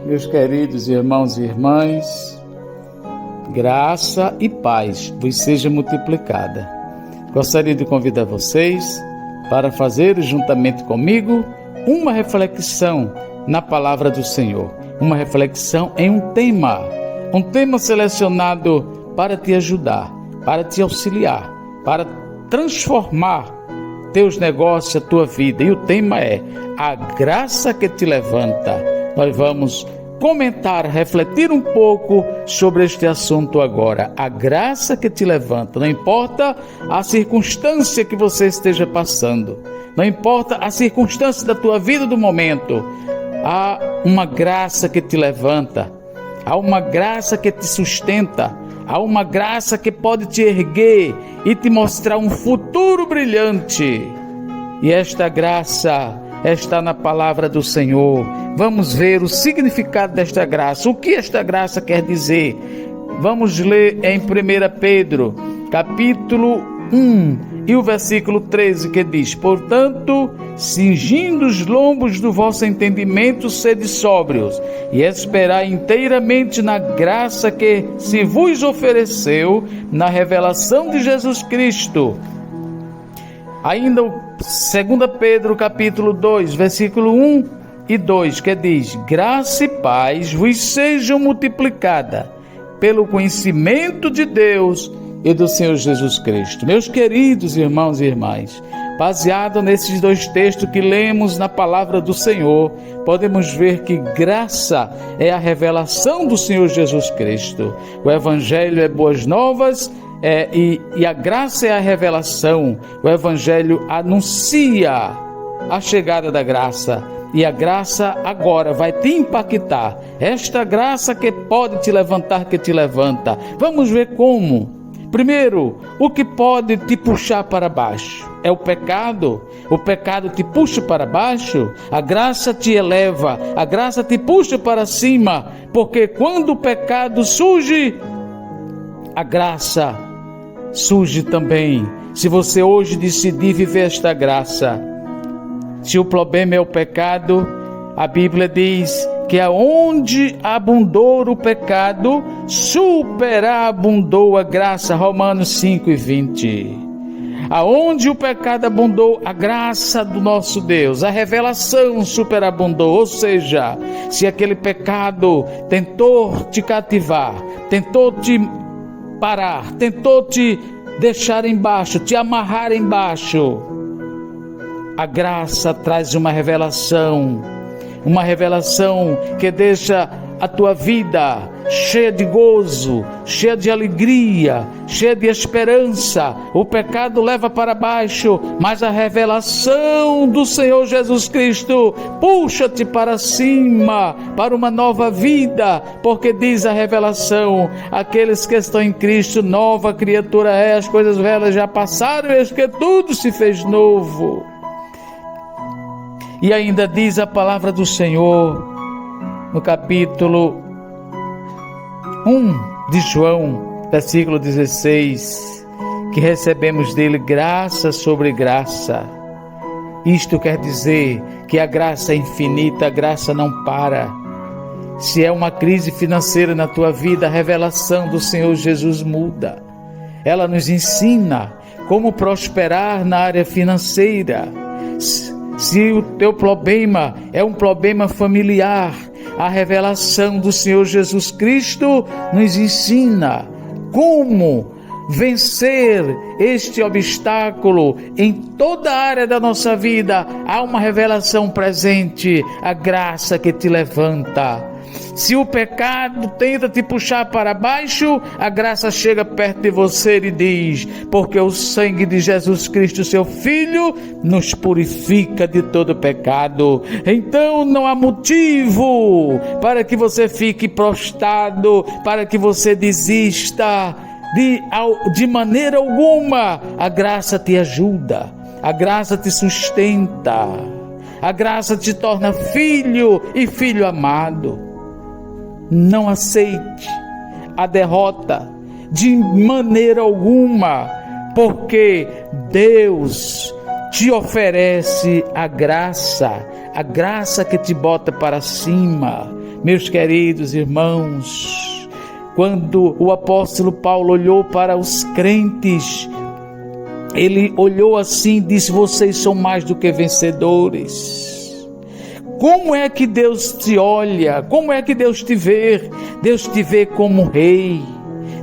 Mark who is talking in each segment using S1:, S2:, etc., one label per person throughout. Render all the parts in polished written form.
S1: Meus queridos irmãos e irmãs, graça e paz vos seja multiplicada. Gostaria de convidar vocês para fazer juntamente comigo uma reflexão na palavra do Senhor, uma reflexão em um tema selecionado para te ajudar, para te auxiliar, para transformar teus negócios, a tua vida. E o tema é a graça que te levanta. Nós vamos comentar, refletir um pouco sobre este assunto agora. A graça que te levanta. Não importa a circunstância que você esteja passando, não importa a circunstância da tua vida do momento, há uma graça que te levanta, há uma graça que te sustenta, há uma graça que pode te erguer e te mostrar um futuro brilhante. E esta graça está na palavra do Senhor. Vamos ver o significado desta graça. O que esta graça quer dizer? Vamos ler em 1 Pedro, capítulo 1, e o versículo 13, que diz: portanto, cingindo os lombos do vosso entendimento, sede sóbrios, e esperai inteiramente na graça que se vos ofereceu na revelação de Jesus Cristo. Ainda o 2 Pedro, capítulo 2, versículo 1 e 2, que diz: graça e paz vos sejam multiplicadas pelo conhecimento de Deus e do Senhor Jesus Cristo. Meus queridos irmãos e irmãs, baseado nesses dois textos que lemos na palavra do Senhor, podemos ver que graça é a revelação do Senhor Jesus Cristo. O Evangelho é boas novas, e a graça é a revelação. O Evangelho anuncia a chegada da graça, e a graça agora vai te impactar. Esta graça que pode te levantar, que te levanta. Vamos ver como. Primeiro, o que pode te puxar para baixo é o pecado. O pecado te puxa para baixo, a graça te eleva, a graça te puxa para cima, porque quando o pecado surge, a graça surge também. Se você hoje decidir viver esta graça, se o problema é o pecado, a Bíblia diz que aonde abundou o pecado, superabundou a graça. Romanos 5:20. Aonde o pecado abundou, a graça do nosso Deus, a revelação superabundou. Ou seja, se aquele pecado tentou te cativar, tentou te parar, tentou te deixar embaixo, te amarrar embaixo, a graça traz uma revelação que deixa a tua vida cheia de gozo, cheia de alegria, cheia de esperança. O pecado leva para baixo, mas a revelação do Senhor Jesus Cristo puxa-te para cima, para uma nova vida, porque diz a revelação: aqueles que estão em Cristo, nova criatura é, as coisas velhas já passaram, eis que tudo se fez novo. E ainda diz a palavra do Senhor no capítulo 1 de João, versículo 16, que recebemos dele graça sobre graça. Isto quer dizer que a graça é infinita, a graça não para. Se é uma crise financeira na tua vida, a revelação do Senhor Jesus muda. Ela nos ensina como prosperar na área financeira. Se o teu problema é um problema familiar, a revelação do Senhor Jesus Cristo nos ensina como vencer este obstáculo em toda a área da nossa vida. Há uma revelação presente, a graça que te levanta. Se o pecado tenta te puxar para baixo, a graça chega perto de você e diz: porque o sangue de Jesus Cristo, seu Filho, nos purifica de todo pecado. Então não há motivo para que você fique prostrado, para que você desista. De maneira alguma. A graça te ajuda, a graça te sustenta, a graça te torna filho e filho amado. Não aceite a derrota de maneira alguma, porque Deus te oferece a graça que te bota para cima, Meus queridos irmãos, quando o apóstolo Paulo olhou para os crentes, ele olhou assim e disse: vocês são mais do que vencedores. Como é que Deus te olha? Como é que Deus te vê? Deus te vê como rei.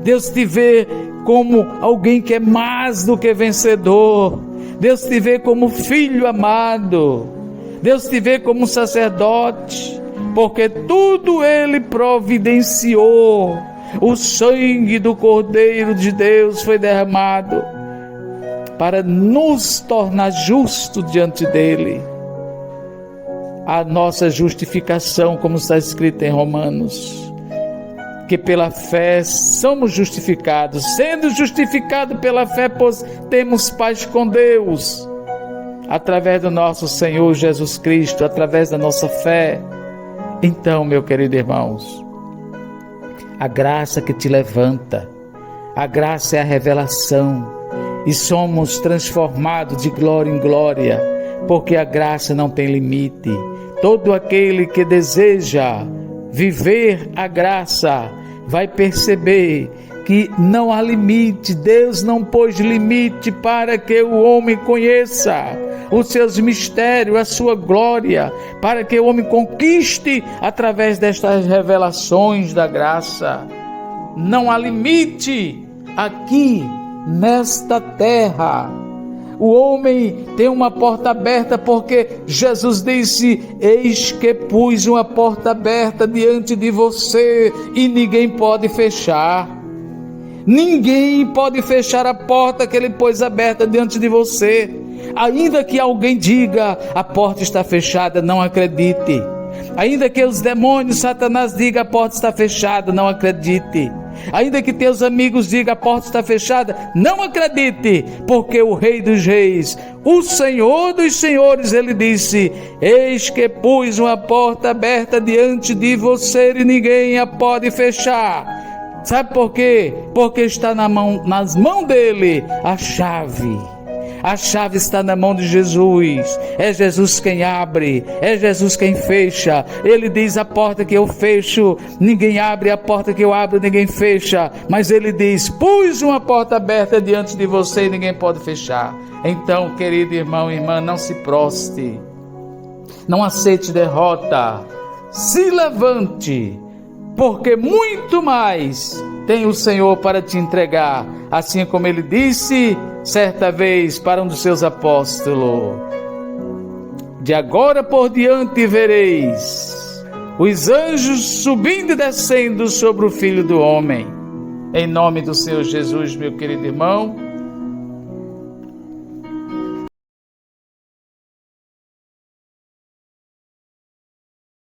S1: Deus te vê como alguém que é mais do que vencedor. Deus te vê como filho amado. Deus te vê como sacerdote, porque tudo Ele providenciou. O sangue do Cordeiro de Deus foi derramado para nos tornar justos diante dEle. A nossa justificação, como está escrito em Romanos, que pela fé somos justificados. Sendo justificados pela fé, pois temos paz com Deus, através do nosso Senhor Jesus Cristo, através da nossa fé. Então, meu querido irmãos, a graça que te levanta, a graça é a revelação, e somos transformados de glória em glória, porque a graça não tem limite. Todo aquele que deseja viver a graça vai perceber que não há limite. Deus não pôs limite para que o homem conheça os seus mistérios, a sua glória, para que o homem conquiste através destas revelações da graça. Não há limite aqui nesta terra. O homem tem uma porta aberta, porque Jesus disse: eis que pus uma porta aberta diante de você e ninguém pode fechar. Ninguém pode fechar a porta que Ele pôs aberta diante de você. Ainda que alguém diga: a porta está fechada, não acredite. Ainda que os demônios, Satanás diga: a porta está fechada, não acredite. Ainda que teus amigos digam: a porta está fechada, não acredite, porque o Rei dos Reis, o Senhor dos Senhores, Ele disse: eis que pus uma porta aberta diante de você e ninguém a pode fechar. Sabe por quê? Porque está nas mãos dele a chave. A chave está na mão de Jesus. É Jesus quem abre, é Jesus quem fecha. Ele diz: a porta que eu fecho, ninguém abre, a porta que eu abro, ninguém fecha. Mas Ele diz: pus uma porta aberta diante de você e ninguém pode fechar. Então, querido irmão e irmã, não se proste, não aceite derrota, se levante, porque muito mais tem o Senhor para te entregar, assim como Ele disse certa vez para um dos seus apóstolos: de agora por diante vereis os anjos subindo e descendo sobre o Filho do Homem. Em nome do Senhor Jesus, meu querido irmão,